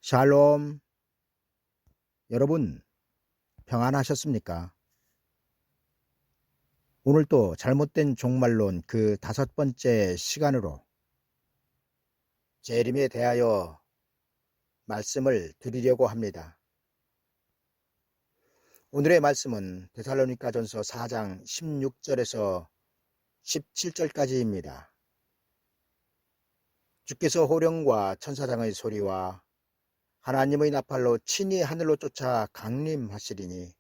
샬롬. 여러분 평안하셨습니까? 오늘 또 잘못된 종말론 그 5번째 시간으로 재림에 대하여 말씀을 드리려고 합니다. 오늘의 말씀은 데살로니가전서 4장 16절에서 17절까지입니다. 주께서 호령과 천사장의 소리와 하나님의 나팔로 친히 하늘로 쫓아 강림하시리니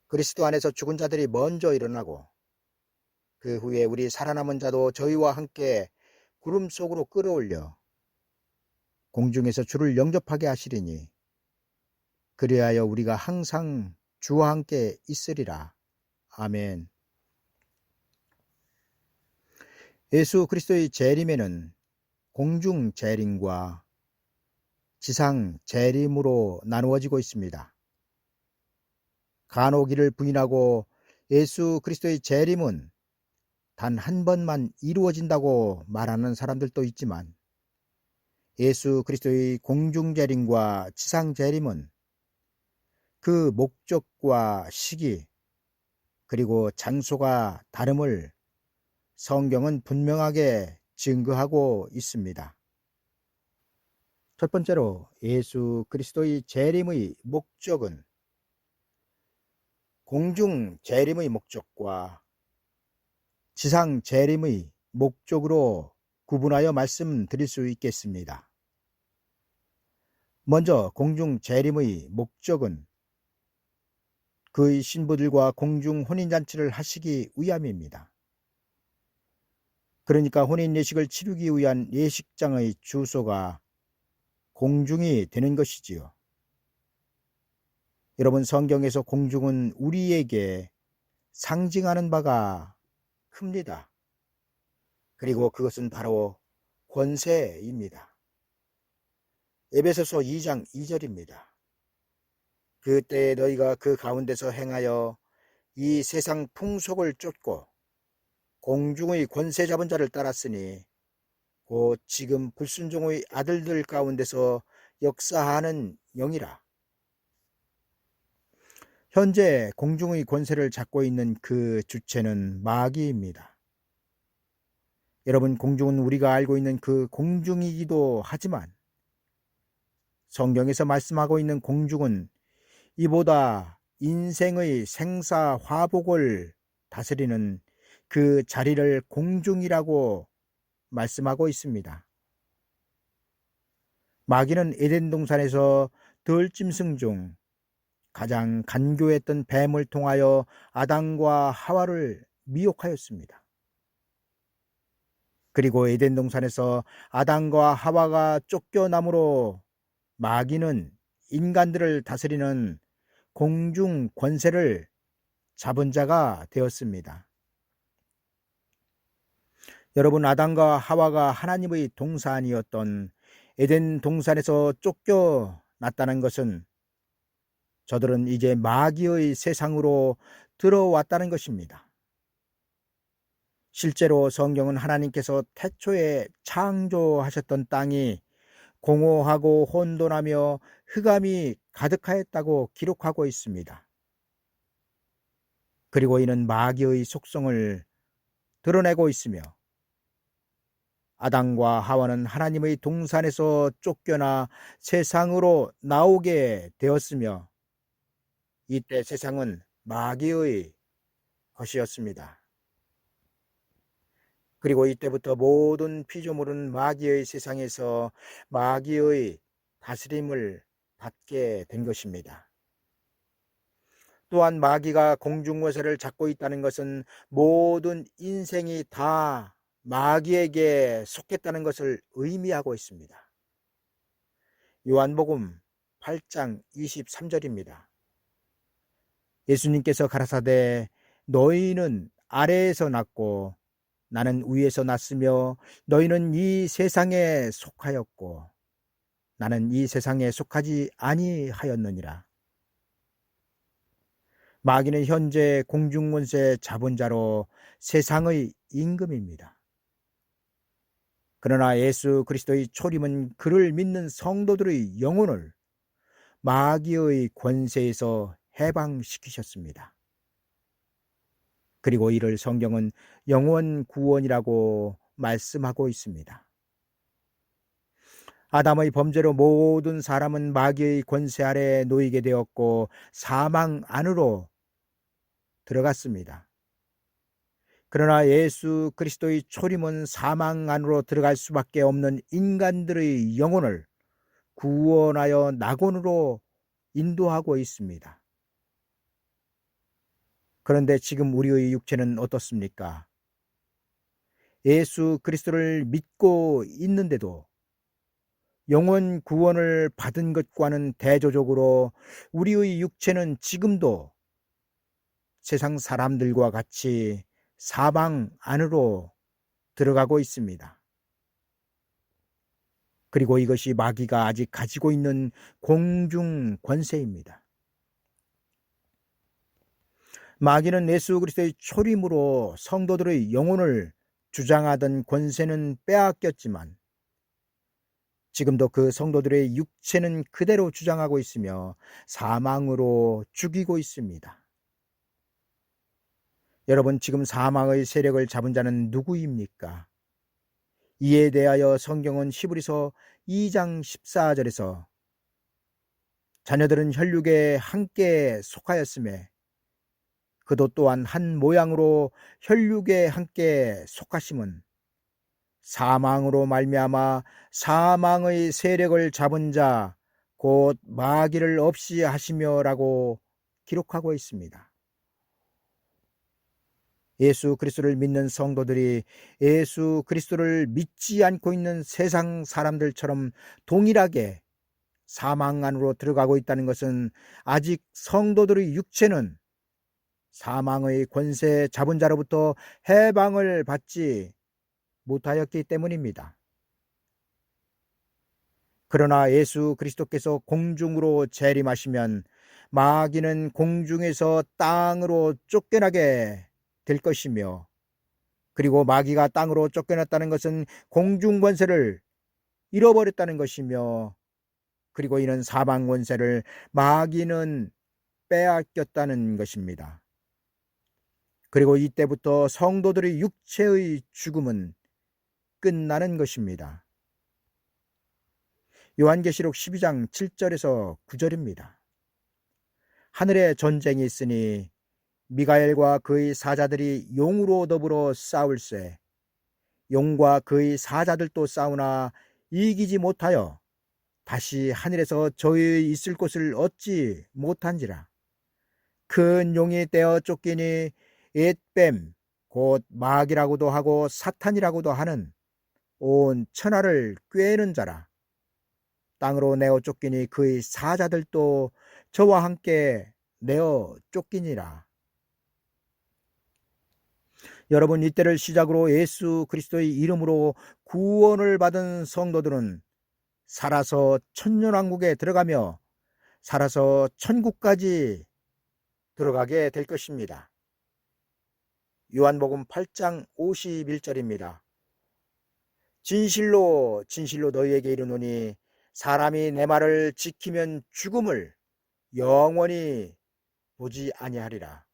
그리스도 안에서 죽은 자들이 먼저 일어나고 그 후에 우리 살아남은 자도 저희와 함께 구름 속으로 끌어올려 공중에서 주를 영접하게 하시리니 그리하여 우리가 항상 주와 함께 있으리라. 아멘. 예수 그리스도의 재림에는 공중 재림과 지상 재림으로 나누어지고 있습니다. 간혹 이를 부인하고 예수 그리스도의 재림은 단 한 번만 이루어진다고 말하는 사람들도 있지만 예수 그리스도의 공중 재림과 지상 재림은 그 목적과 시기 그리고 장소가 다름을 성경은 분명하게 증거하고 있습니다. 첫 번째로 예수 그리스도의 재림의 목적은 공중 재림의 목적과 지상 재림의 목적으로 구분하여 말씀드릴 수 있겠습니다. 먼저 공중 재림의 목적은 그의 신부들과 공중 혼인잔치를 하시기 위함입니다. 그러니까 혼인예식을 치르기 위한 예식장의 주소가 공중이 되는 것이지요. 여러분, 성경에서 공중은 우리에게 상징하는 바가 큽니다. 그리고 그것은 바로 권세입니다. 에베소서 2장 2절입니다. 그때 너희가 그 가운데서 행하여 이 세상 풍속을 쫓고 공중의 권세 잡은 자를 따랐으니 곧 지금 불순종의 아들들 가운데서 역사하는 영이라. 현재 공중의 권세를 잡고 있는 그 주체는 마귀입니다. 여러분, 공중은 우리가 알고 있는 그 공중이기도 하지만 성경에서 말씀하고 있는 공중은 이보다 인생의 생사화복을 다스리는 그 자리를 공중이라고 말씀하고 있습니다. 마귀는 에덴 동산에서 들짐승 중 가장 간교했던 뱀을 통하여 아담과 하와를 미혹하였습니다. 그리고 에덴 동산에서 아담과 하와가 쫓겨남으로 마귀는 인간들을 다스리는 공중 권세를 잡은 자가 되었습니다. 여러분, 아담과 하와가 하나님의 동산이었던 에덴 동산에서 쫓겨났다는 것은 저들은 이제 마귀의 세상으로 들어왔다는 것입니다. 실제로 성경은 하나님께서 태초에 창조하셨던 땅이 공허하고 혼돈하며 흑암이 가득하였다고 기록하고 있습니다. 그리고 이는 마귀의 속성을 드러내고 있으며 아담과 하와는 하나님의 동산에서 쫓겨나 세상으로 나오게 되었으며 이때 세상은 마귀의 것이었습니다. 그리고 이때부터 모든 피조물은 마귀의 세상에서 마귀의 다스림을 받게 된 것입니다. 또한 마귀가 공중권세를 잡고 있다는 것은 모든 인생이 다 마귀에게 속했다는 것을 의미하고 있습니다. 요한복음 8장 23절입니다. 예수님께서 가라사대 너희는 아래에서 났고 나는 위에서 났으며 너희는 이 세상에 속하였고 나는 이 세상에 속하지 아니하였느니라. 마귀는 현재 공중권세 잡은 자로 세상의 임금입니다. 그러나 예수 그리스도의 초림은 그를 믿는 성도들의 영혼을 마귀의 권세에서 해방시키셨습니다. 그리고 이를 성경은 영원 구원이라고 말씀하고 있습니다. 아담의 범죄로 모든 사람은 마귀의 권세 아래 놓이게 되었고 사망 안으로 들어갔습니다. 그러나 예수 그리스도의 초림은 사망 안으로 들어갈 수밖에 없는 인간들의 영혼을 구원하여 낙원으로 인도하고 있습니다. 그런데 지금 우리의 육체는 어떻습니까? 예수 그리스도를 믿고 있는데도 영원 구원을 받은 것과는 대조적으로 우리의 육체는 지금도 세상 사람들과 같이 사망 안으로 들어가고 있습니다. 그리고 이것이 마귀가 아직 가지고 있는 공중 권세입니다. 마귀는 예수 그리스도의 초림으로 성도들의 영혼을 주장하던 권세는 빼앗겼지만 지금도 그 성도들의 육체는 그대로 주장하고 있으며 사망으로 죽이고 있습니다. 여러분, 지금 사망의 세력을 잡은 자는 누구입니까? 이에 대하여 성경은 히브리서 2장 14절에서 자녀들은 혈육에 함께 속하였음에 그도 또한 한 모양으로 혈육에 함께 속하심은 사망으로 말미암아 사망의 세력을 잡은 자 곧 마귀를 없이 하시며라고 기록하고 있습니다. 예수 그리스도를 믿는 성도들이 예수 그리스도를 믿지 않고 있는 세상 사람들처럼 동일하게 사망 안으로 들어가고 있다는 것은 아직 성도들의 육체는 사망의 권세 잡은 자로부터 해방을 받지 못하였기 때문입니다. 그러나 예수 그리스도께서 공중으로 재림하시면 마귀는 공중에서 땅으로 쫓겨나게 될 것이며, 그리고 마귀가 땅으로 쫓겨났다는 것은 공중 권세를 잃어버렸다는 것이며, 그리고 이는 사망 권세를 마귀는 빼앗겼다는 것입니다. 그리고 이때부터 성도들의 육체의 죽음은 끝나는 것입니다. 요한계시록 12장 7절에서 9절입니다. 하늘에 전쟁이 있으니 미가엘과 그의 사자들이 용으로 더불어 싸울세. 용과 그의 사자들도 싸우나 이기지 못하여 다시 하늘에서 저희 있을 곳을 얻지 못한지라. 큰 용이 떼어 쫓기니 앳뱀 곧 마귀라고도 하고 사탄이라고도 하는 온 천하를 꿰는 자라. 땅으로 내어 쫓기니 그의 사자들도 저와 함께 내어 쫓기니라. 여러분, 이때를 시작으로 예수 그리스도의 이름으로 구원을 받은 성도들은 살아서 천년왕국에 들어가며 살아서 천국까지 들어가게 될 것입니다. 요한복음 8장 51절입니다. 진실로 진실로 너희에게 이르노니 사람이 내 말을 지키면 죽음을 영원히 보지 아니하리라.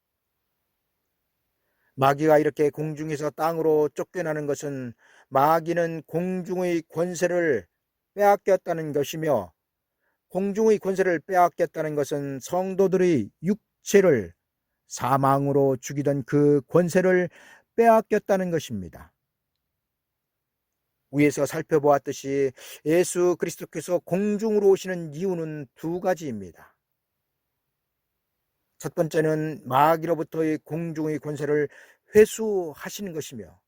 마귀가 이렇게 공중에서 땅으로 쫓겨나는 것은 마귀는 공중의 권세를 빼앗겼다는 것이며, 공중의 권세를 빼앗겼다는 것은 성도들의 육체를 사망으로 죽이던 그 권세를 빼앗겼다는 것입니다. 위에서 살펴보았듯이 예수 그리스도께서 공중으로 오시는 이유는 두 가지입니다. 첫 번째는 마귀로부터의 공중의 권세를 회수하시는 것이며,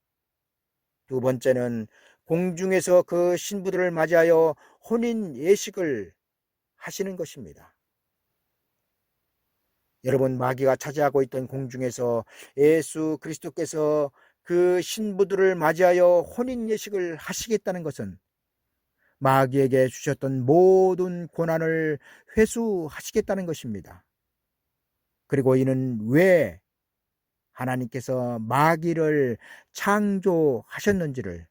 두 번째는 공중에서 그 신부들을 맞이하여 혼인 예식을 하시는 것입니다. 여러분, 마귀가 차지하고 있던 공중에서 예수 그리스도께서 그 신부들을 맞이하여 혼인 예식을 하시겠다는 것은 마귀에게 주셨던 모든 고난을 회수하시겠다는 것입니다. 그리고 이는 왜 하나님께서 마귀를 창조하셨는지를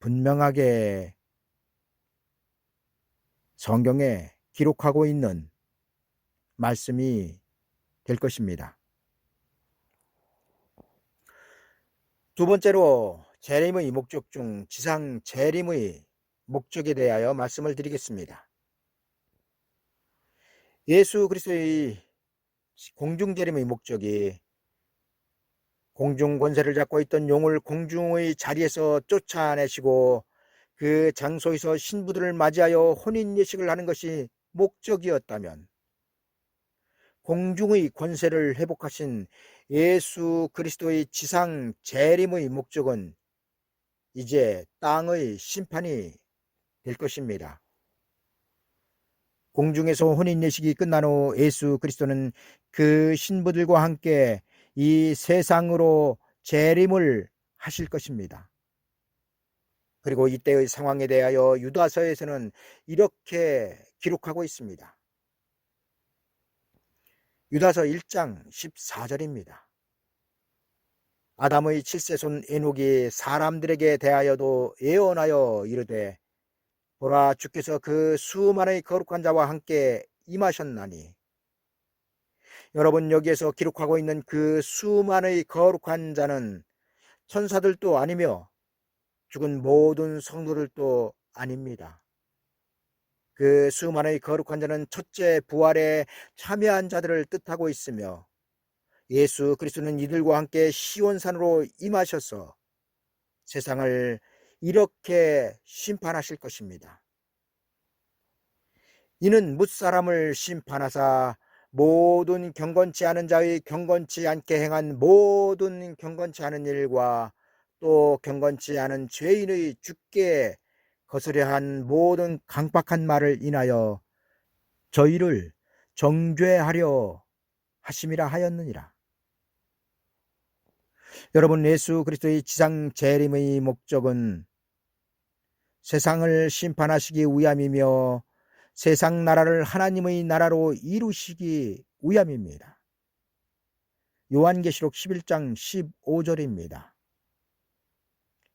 분명하게 성경에 기록하고 있는 말씀이 될 것입니다. 두 번째로 재림의 목적 중 지상 재림의 목적에 대하여 말씀을 드리겠습니다. 예수 그리스도의 공중 재림의 목적이 공중 권세를 잡고 있던 용을 공중의 자리에서 쫓아내시고 그 장소에서 신부들을 맞이하여 혼인 예식을 하는 것이 목적이었다면, 공중의 권세를 회복하신 예수 그리스도의 지상 재림의 목적은 이제 땅의 심판이 될 것입니다. 공중에서 혼인 예식이 끝난 후 예수 그리스도는 그 신부들과 함께 이 세상으로 재림을 하실 것입니다. 그리고 이때의 상황에 대하여 유다서에서는 이렇게 기록하고 있습니다. 유다서 1장 14절입니다. 아담의 7세손 에녹이 사람들에게 대하여도 예언하여 이르되, 보라, 주께서 그 수많은 거룩한 자와 함께 임하셨나니. 여러분, 여기에서 기록하고 있는 그 수많은 거룩한 자는 천사들도 아니며 죽은 모든 성도들도 아닙니다. 그 수많은 거룩한 자는 첫째 부활에 참여한 자들을 뜻하고 있으며, 예수 그리스도는 이들과 함께 시온산으로 임하셔서 세상을 이렇게 심판하실 것입니다. 이는 뭇사람을 심판하사 모든 경건치 않은 자의 경건치 않게 행한 모든 경건치 않은 일과 또 경건치 않은 죄인의 죽게 거스려 한 모든 강박한 말을 인하여 저희를 정죄하려 하심이라 하였느니라. 여러분, 예수 그리스도의 지상 재림의 목적은 세상을 심판하시기 위함이며 세상 나라를 하나님의 나라로 이루시기 위함입니다. 요한계시록 11장 15절입니다.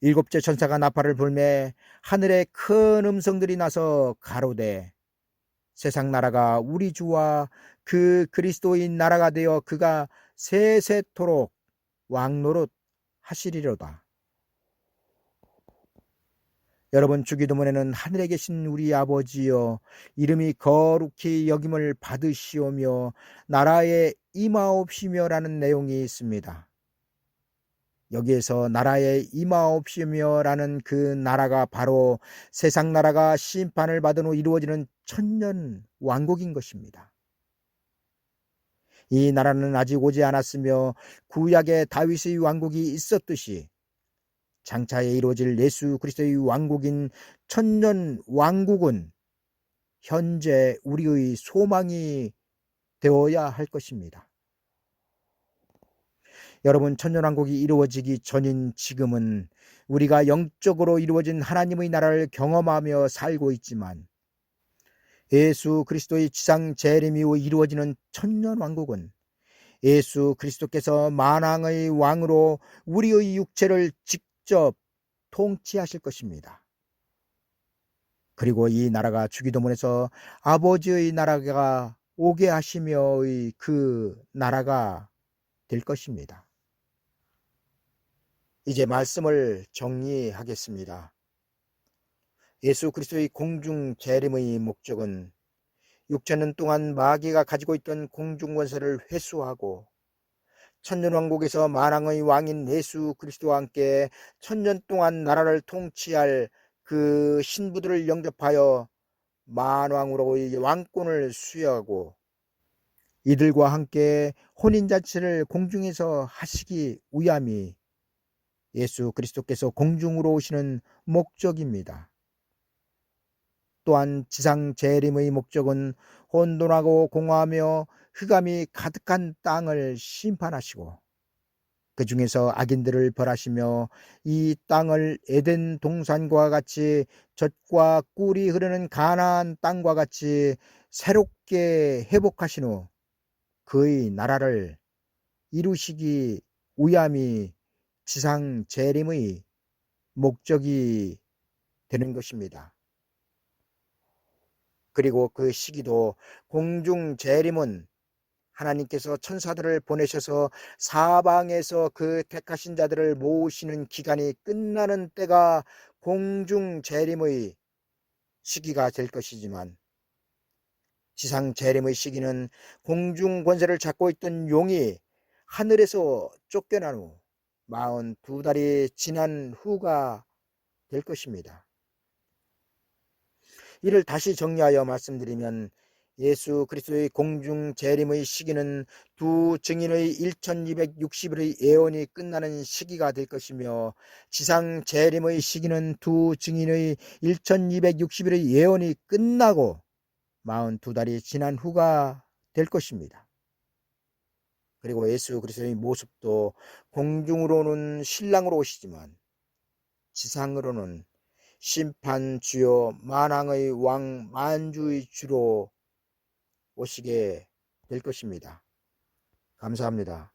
일곱째 천사가 나팔을 불매 하늘에 큰 음성들이 나서 가로되, 세상 나라가 우리 주와 그 그리스도인 나라가 되어 그가 세세토록 왕노릇 하시리로다. 여러분, 주기도문에는 하늘에 계신 우리 아버지여 이름이 거룩히 여김을 받으시오며 나라에 임하옵시며 라는 내용이 있습니다. 여기에서 나라에 임하옵시며 라는 그 나라가 바로 세상 나라가 심판을 받은 후 이루어지는 천년 왕국인 것입니다. 이 나라는 아직 오지 않았으며 구약에 다윗의 왕국이 있었듯이 장차에 이루어질 예수 그리스도의 왕국인 천년 왕국은 현재 우리의 소망이 되어야 할 것입니다. 여러분, 천년 왕국이 이루어지기 전인 지금은 우리가 영적으로 이루어진 하나님의 나라를 경험하며 살고 있지만, 예수 그리스도의 지상 재림 이후 이루어지는 천년 왕국은 예수 그리스도께서 만왕의 왕으로 우리의 육체를 직접 통치하실 것입니다. 그리고 이 나라가 주기도문에서 아버지의 나라가 오게 하시며의 그 나라가 될 것입니다. 이제 말씀을 정리하겠습니다. 예수 그리스도의 공중 재림의 목적은 6천년 동안 마귀가 가지고 있던 공중 권세를 회수하고 천년 왕국에서 만왕의 왕인 예수 그리스도와 함께 천년 동안 나라를 통치할 그 신부들을 영접하여 만왕으로의 왕권을 수여하고 이들과 함께 혼인잔치를 공중에서 하시기 위함이 예수 그리스도께서 공중으로 오시는 목적입니다. 또한 지상 재림의 목적은 혼돈하고 공허하며 흑암이 가득한 땅을 심판하시고 그 중에서 악인들을 벌하시며 이 땅을 에덴 동산과 같이 젖과 꿀이 흐르는 가나안 땅과 같이 새롭게 회복하신 후 그의 나라를 이루시기 위함이 지상 재림의 목적이 되는 것입니다. 그리고 그 시기도 공중 재림은 하나님께서 천사들을 보내셔서 사방에서 그 택하신 자들을 모으시는 기간이 끝나는 때가 공중 재림의 시기가 될 것이지만, 지상 재림의 시기는 공중 권세를 잡고 있던 용이 하늘에서 쫓겨난 후 42달이 지난 후가 될 것입니다. 이를 다시 정리하여 말씀드리면, 예수 그리스도의 공중 재림의 시기는 두 증인의 1260일의 예언이 끝나는 시기가 될 것이며, 지상 재림의 시기는 두 증인의 1260일의 예언이 끝나고 42달이 지난 후가 될 것입니다. 그리고 예수 그리스도의 모습도 공중으로는 신랑으로 오시지만 지상으로는 심판주요 만왕의 왕 만주의 주로 오시게 될 것입니다. 감사합니다.